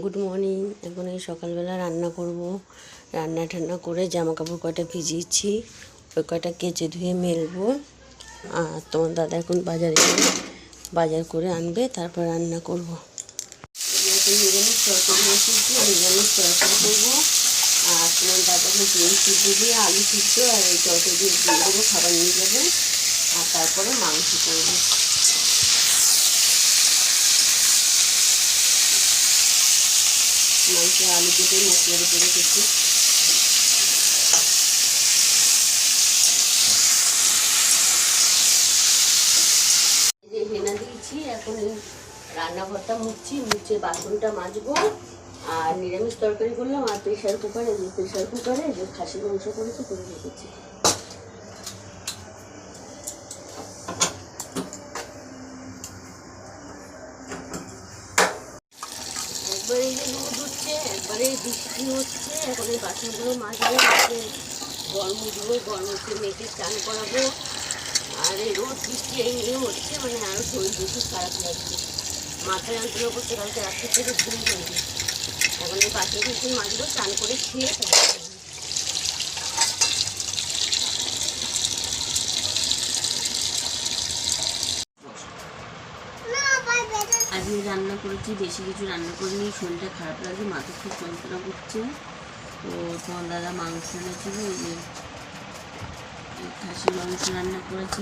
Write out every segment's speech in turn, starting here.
Good morning. এখন এই সকালবেলা রান্না করব। রান্না ঠান্না করে জামা কাপড় কয়টা ভিজিয়েছি, ওই কয়টা কেচে ধুয়ে মেলবো। আর তোমার দাদা এখন বাজার করে আনবে, তারপর রান্না করব। এখন নিরামিষ তরকারি বসিয়েছি, নিরামিষ তরকারি করবো। আর তোমার দাদাকে ডিম সিদ্ধ দিয়ে আলু সিদ্ধ আর এই তরকারি দিয়ে দেবো, খাবার নিয়ে যাবে। আর তারপরে মাংস করবো। মাংস আলু কেটে মশলা করে রেখেছি। হেনা দিয়েছি, এখন রান্নাঘরটা মুছে বাসনটা মাজবো। আর নিরামিষ তরকারি করলাম। আর প্রেশার কুকারে যে খাসির মাংস করেছে করে রেখেছি। একবারে এই যে রোদ হচ্ছে, একবারে বৃষ্টি হচ্ছে। এখন এই বাসনগুলো মাজবো, গরম উঠবো, গরম উঠে মেয়েকে চান করাবো। আর এই রোদ বৃষ্টি এই নিয়ে হচ্ছে, মানে আরও শরীর বেশি খারাপ লাগছে। মাথা যন্ত্রণা করছে, কালকে রাত্রি থেকে ঘুম হয়নি। এখন এই বাসন মাজবো, চান করে খেয়ে আজকে রান্না করেছি, বেশি কিছু রান্না করিনি। শরীরটা খারাপ লাগে, মাথা খুব যন্ত্রণা করছে। তো তোমার দাদা মাংস এনেছিল, ওই যে খাসির মাংস রান্না করেছি।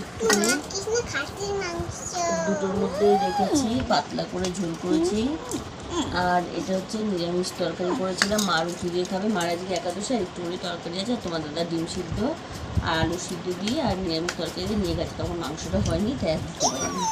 দুটোর মধ্যে রেখেছি, পাতলা করে ঝোল করেছি। আর এটা হচ্ছে নিরামিষ তরকারি করেছিলাম, মা রুটি দিয়ে খাবে। মার আজকে একাদশী, আর একটু করে তরকারি আছে। তোমার দাদা ডিম সিদ্ধ আর আলু সিদ্ধ দিয়ে আর নিরামিষ তরকারি দিয়ে নিয়ে গেছে। তখন মাংসটা হয়নি, তাই দিতে পারিনি।